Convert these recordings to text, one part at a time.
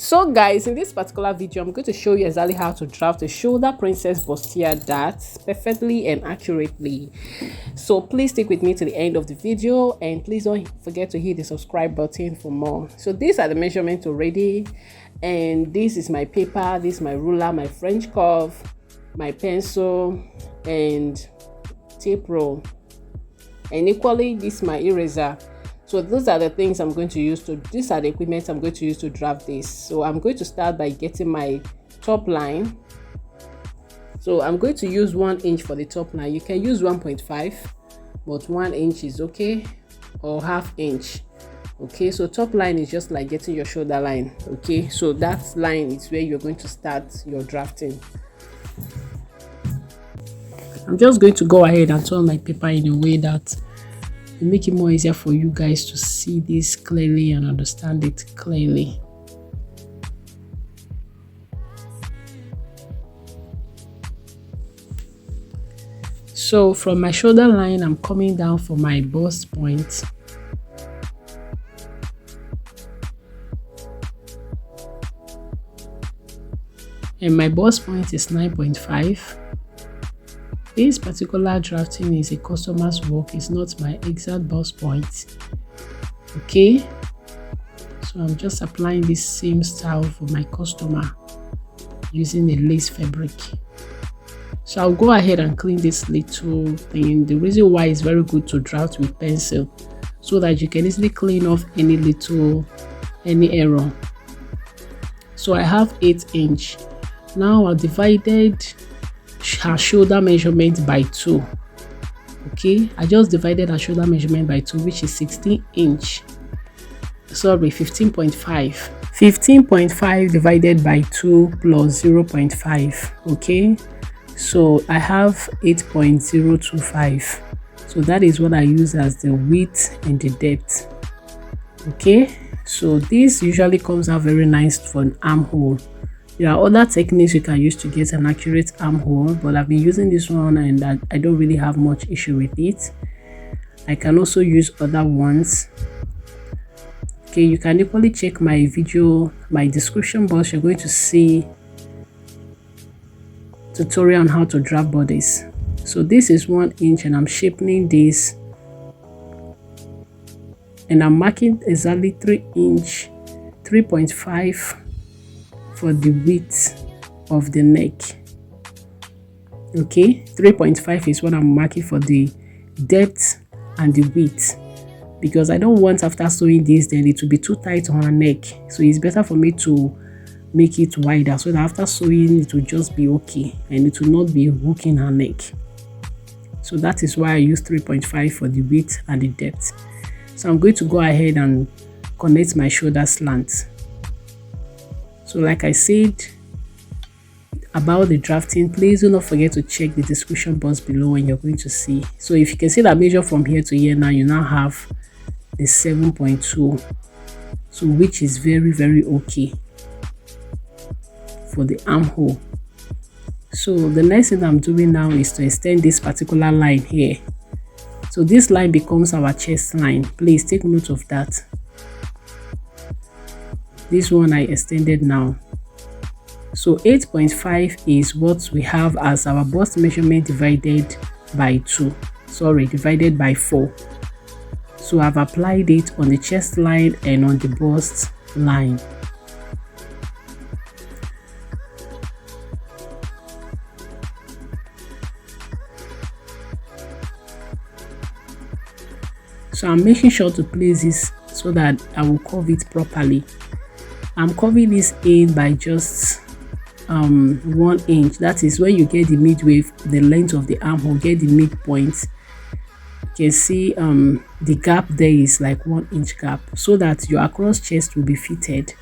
So guys, in this particular video, I'm going to show you exactly how to draft a shoulder princess bustier that perfectly and accurately. So please stick with me to the end of the video, and please don't forget to hit the subscribe button for more. So these are the measurements already, and this is my paper, this is my ruler, my French curve, my pencil, and tape roll, and equally this is my eraser. So those are the things I'm going to use these are the equipment I'm going to use to draft this. So I'm going to start by getting my top line. So I'm going to use 1 inch for the top line. You can use 1.5, but 1 inch is okay, or ½ inch. Okay, so top line is just like getting your shoulder line. Okay, so that line is where you're going to start your drafting. I'm just going to go ahead and turn my paper in a way that will make it more easier for you guys to see this clearly and understand it clearly. So from my shoulder line, I'm coming down for my bust point. And my bust point is 9.5. This particular drafting is a customer's work, it's not my exact bust point. Okay, so I'm just applying this same style for my customer using a lace fabric. So I'll go ahead and clean this little thing. The reason why it's very good to draft with pencil, so that you can easily clean off any error. So I have 8 inch. Now I've divided her shoulder measurement by 2. Okay, I just divided her shoulder measurement by 2, which is 16 inch. Sorry, 15.5. 15.5 divided by 2 plus 0.5. Okay, so I have 8.025. So that is what I use as the width and the depth. Okay, so this usually comes out very nice for an armhole. There are other techniques you can use to get an accurate armhole, but I've been using this one and I don't really have much issue with it. I can also use other ones. Okay, you can equally check my video, my description box. You're going to see tutorial on how to draft bodies. So this is 1 inch and I'm shaping this, and I'm marking exactly 3 inch, 3.5 for the width of the neck. Okay, 3.5 is what I'm marking for the depth and the width, because I don't want after sewing this then it will be too tight on her neck. So it's better for me to make it wider, so that after sewing it will just be okay and it will not be hooking her neck. So that is why I use 3.5 for the width and the depth. So I'm going to go ahead and connect my shoulder slant. So like I said about the drafting, please do not forget to check the description box below and you're going to see. So if you can see that measure from here to here, now you now have the 7.2, so which is very, very okay for the armhole. So the next thing I'm doing now is to extend this particular line here. So this line becomes our chest line. Please take note of that. This one I extended now. So 8.5 is what we have as our bust measurement divided by 2. Sorry, divided by 4. So I've applied it on the chest line and on the bust line. So I'm making sure to place this so that I will curve it properly. I'm curving this in by just 1 inch. That is where you get the midway, the length of the armhole, get the midpoint. You can see the gap there is like 1 inch gap, so that your across chest will be fitted.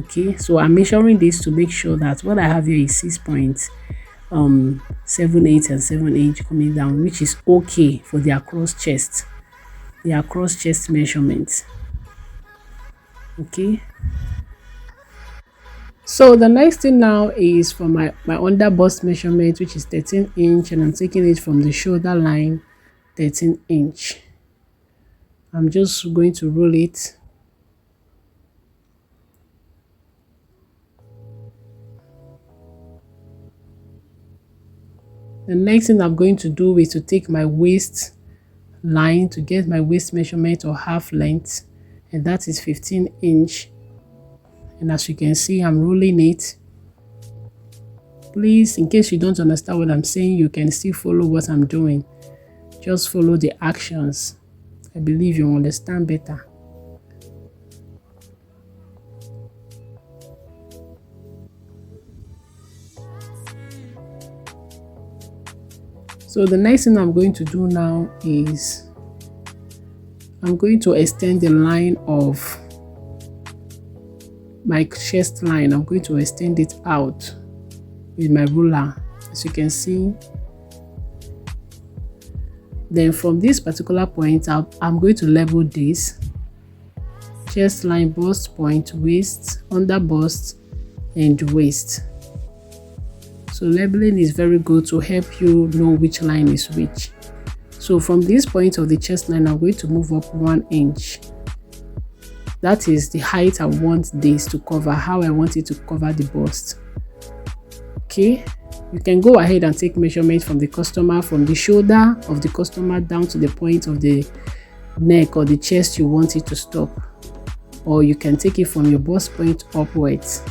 Okay, so I'm measuring this to make sure that what I have here is 6.78 and 7 coming down, which is okay for the across chest measurement. Okay, so the next thing now is for my under bust measurement, which is 13 inch, and I'm taking it from the shoulder line, 13 inch. I'm just going to roll it The next thing I'm going to do is to take my waist line to get my waist measurement or half length, and that is 15 inch. And as you can see, I'm rolling it. Please, in case you don't understand what I'm saying, you can still follow what I'm doing. Just follow the actions. I believe you understand better. So the next thing I'm going to do now is I'm going to extend the line of my chest line. I'm going to extend it out with my ruler, as you can see. Then from this particular point out, I'm going to level this chest line, bust point, waist, under bust, and waist. So leveling is very good to help you know which line is which. So from this point of the chest line, I'm going to move up 1 inch. That is the height I want this to cover, how I want it to cover the bust. Okay, you can go ahead and take measurement from the customer, from the shoulder of the customer down to the point of the neck or the chest you want it to stop, or you can take it from your bust point upwards.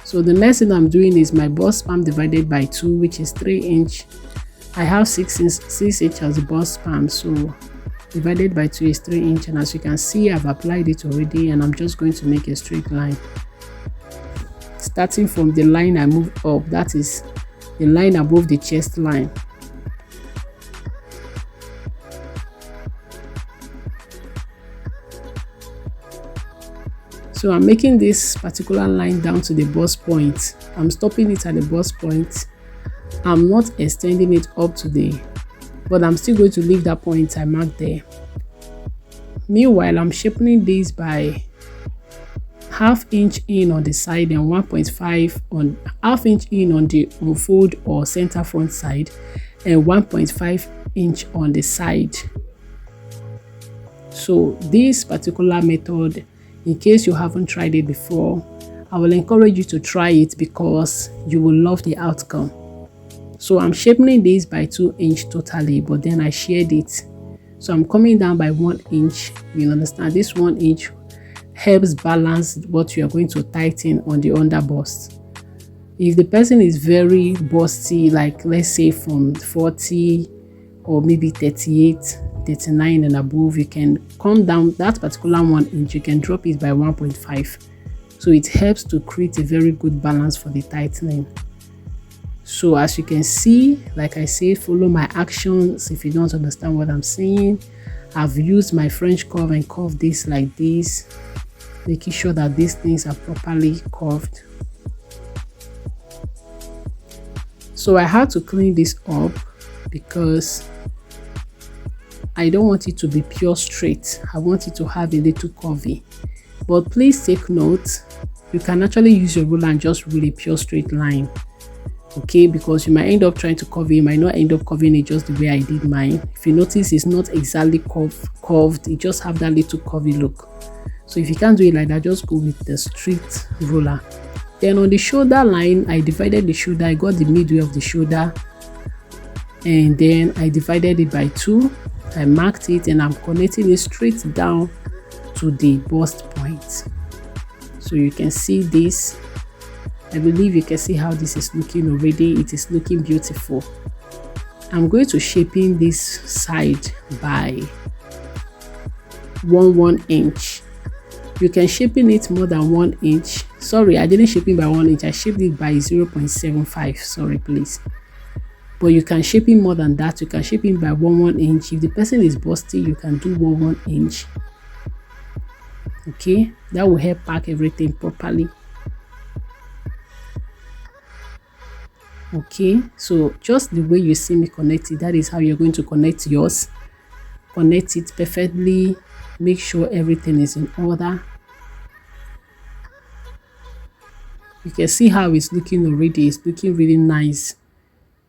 So the next thing I'm doing is my bust span divided by 2, which is 3 inch. I have 6 inch as the bust span, so divided by 2 is 3 inch, and as you can see, I've applied it already, and I'm just going to make a straight line. Starting from the line I moved up, that is the line above the chest line. So I'm making this particular line down to the bust point. I'm stopping it at the bust point. I'm not extending it up to the, but I'm still going to leave that point I marked there. Meanwhile, I'm shaping this by half inch in on the side and 1.5 on half inch in on the unfold or center front side, and 1.5 inch on the side. So this particular method, in case you haven't tried it before, I will encourage you to try it because you will love the outcome. So I'm shaping this by 2 inch totally, but then I shared it. So I'm coming down by 1 inch. You understand? This 1 inch helps balance what you are going to tighten on the under bust. If the person is very busty, like let's say from 40 or maybe 38, 39 and above, you can come down that particular 1 inch, you can drop it by 1.5. So it helps to create a very good balance for the tightening. So as you can see, like I said, follow my actions. If you don't understand what I'm saying, I've used my French curve and curved this like this, making sure that these things are properly curved. So I had to clean this up because I don't want it to be pure straight. I want it to have a little curvy. But please take note, you can actually use your ruler and just rule a pure straight line. Okay, because you might end up trying to curve it, you might not end up curving it just the way I did mine. If you notice, it's not exactly curved, it just have that little curvy look. So if you can't do it like that, just go with the straight ruler. Then on the shoulder line, I divided the shoulder, I got the midway of the shoulder, and then I divided it by 2. I marked it and I'm connecting it straight down to the bust point. So you can see this. I believe you can see how this is looking already. It is looking beautiful. I'm going to shaping this side by 1 inch. You can shaping it more than 1 inch. Sorry, I didn't shape it by 1 inch. I shaped it by 0.75. Sorry, please. But you can shape it more than that. You can shape it by 1 inch. If the person is busty, you can do 1 inch. Okay, that will help pack everything properly. Okay, so just the way you see me connect it, that is how you're going to connect yours. Connect it perfectly. Make sure everything is in order. You can see how it's looking already. It's looking really nice.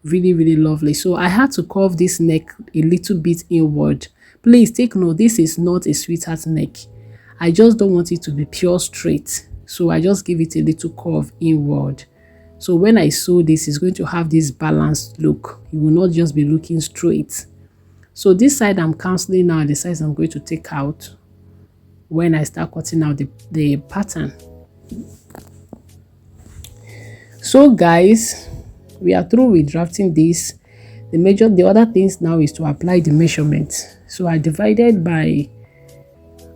Really lovely. So I had to curve this neck a little bit inward. Please take note, this is not a sweetheart neck. I just don't want it to be pure straight. So I just give it a little curve inward. So when I sew this, it's going to have this balanced look. You will not just be looking straight. So this side I'm cancelling now, the size I'm going to take out when I start cutting out the pattern. So guys, we are through with drafting this. The other things now is to apply the measurement. So I divided by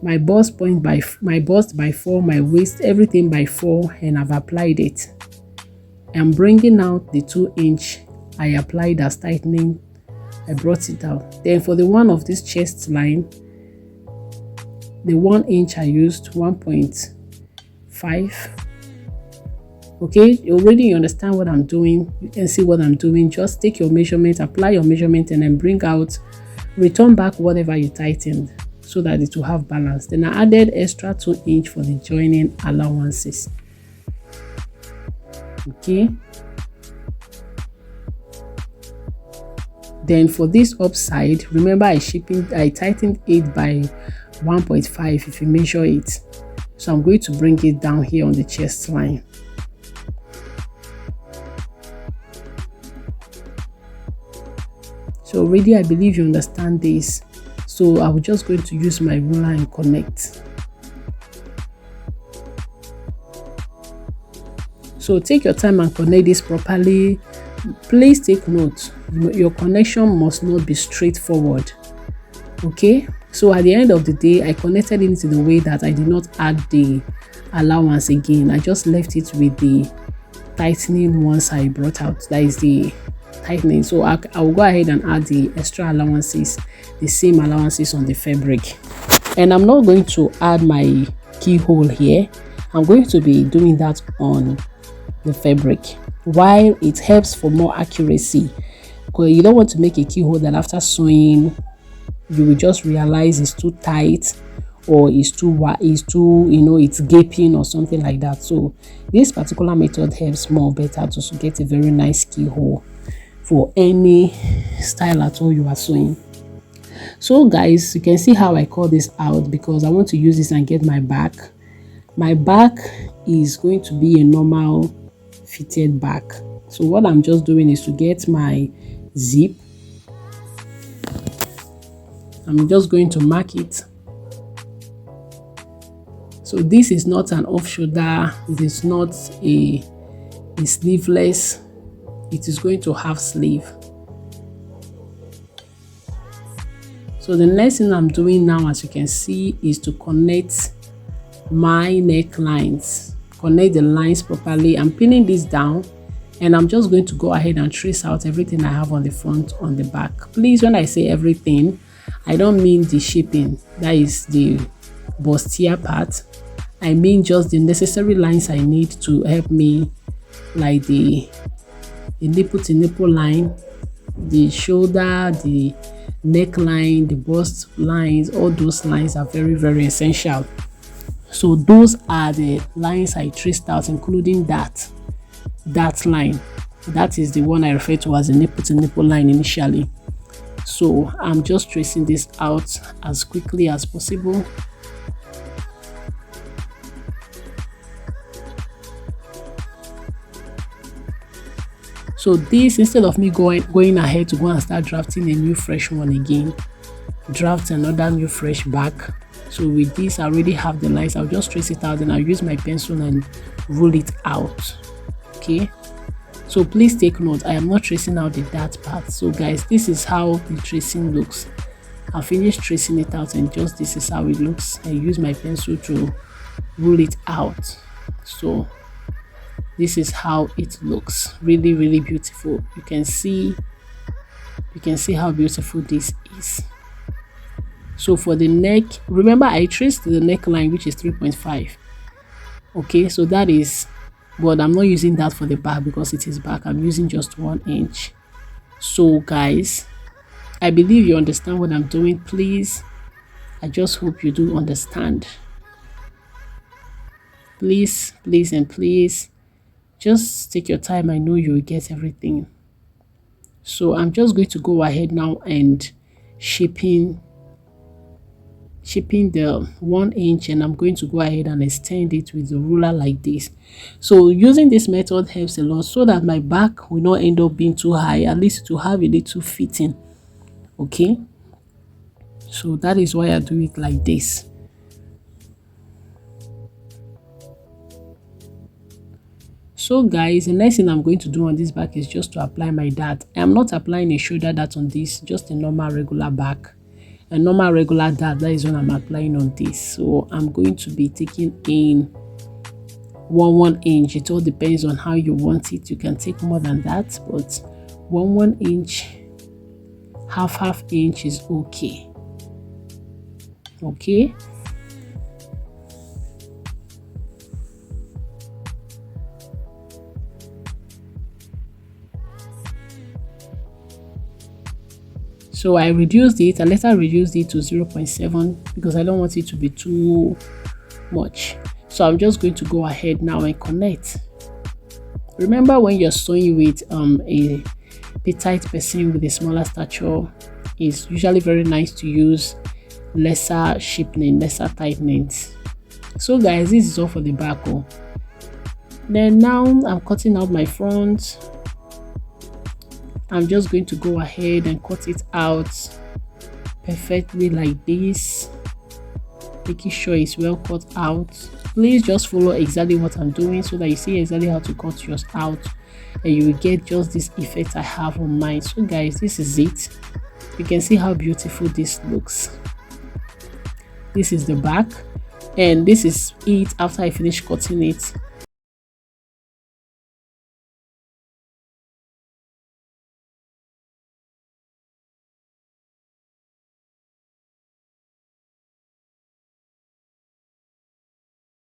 my bust point by my bust by 4, my waist, everything by 4, and I've applied it. I'm bringing out the 2-inch I applied as tightening. I brought it out. Then for the one of this chest line, the 1-inch I used 1.5. Okay, you already understand what I'm doing. You can see what I'm doing. Just take your measurement, apply your measurement, and then bring out, return back whatever you tightened so that it will have balance. Then I added extra 2-inch for the joining allowances. Okay. Then for this upside, remember I tightened it by 1.5 if you measure it. So I'm going to bring it down here on the chest line. So already I believe you understand this. So I'm just going to use my ruler and connect. So take your time and connect this properly. Please take note, your connection must not be straightforward. Okay, so at the end of the day, I connected it in the way that I did not add the allowance again. I just left it with the tightening once I brought out, that is the tightening. So I will go ahead and add the extra allowances, the same allowances on the fabric. And I'm not going to add my keyhole here. I'm going to be doing that on the fabric. While it helps for more accuracy, because you don't want to make a keyhole that after sewing you will just realize it's too tight or it's too it's gaping or something like that. So this particular method helps more better to get a very nice keyhole for any style at all you are sewing. So guys, you can see how I call this out because I want to use this and get my back. My back is going to be a normal fitted back. So what I'm just doing is to get my zip. I'm just going to mark it. So this is not an off shoulder, it is not a sleeveless, it is going to have sleeve. So the next thing I'm doing now, as you can see, is to connect my necklines. Connect the lines properly. I'm pinning this down and I'm just going to go ahead and trace out everything I have on the front, on the back. Please, when I say everything, I don't mean the shaping, that is the bustier part. I mean just the necessary lines I need to help me, like the nipple to nipple line, the shoulder, the neckline, the bust lines. All those lines are very, very essential. So those are the lines I traced out, including that line. That is the one I refer to as a nipple to nipple line initially. So I'm just tracing this out as quickly as possible. So this, instead of me going ahead to go and start drafting a new fresh one again, draft another new fresh back. So with this, I already have the lines. I'll just trace it out and I'll use my pencil and roll it out. Okay, so please take note, I am not tracing out the dart part. So guys, this is how the tracing looks. I finished tracing it out and just this is how it looks. I use my pencil to roll it out. So this is how it looks. Really, really beautiful. You can see how beautiful this is. So for the neck, remember I traced the neckline, which is 3.5. Okay, so that is, but I'm not using that for the back because it is back. I'm using just 1 inch. So guys, I believe you understand what I'm doing. Please, I just hope you do understand. Please, please, and please, just take your time. I know you will get everything. So I'm just going to go ahead now and shaping shaping the 1 inch, and I'm going to go ahead and extend it with the ruler like this. So using this method helps a lot so that my back will not end up being too high, at least to have a little fitting. Okay, so that is why I do it like this. So guys, the next thing I'm going to do on this back is just to apply my dart. I'm not applying a shoulder dart on this, just a normal regular back. A normal regular dart, that is what I'm applying on this. So I'm going to be taking in 1 inch. It all depends on how you want it. You can take more than that, but 1 inch, half inch is okay. Okay. So I reduced it. I later reduced it to 0.7 because I don't want it to be too much. So I'm just going to go ahead now and connect. Remember, when you're sewing with a petite person with a smaller stature, it's usually very nice to use lesser shaping, lesser tightening. So guys, this is all for the back. Then now I'm cutting out my front. I'm just going to go ahead and cut it out perfectly like this, making sure it's well cut out. Please just follow exactly what I'm doing so that you see exactly how to cut yours out, and you will get just this effect I have on mine. So guys, this is it. You can see how beautiful this looks. This is the back, and this is it after I finish cutting it.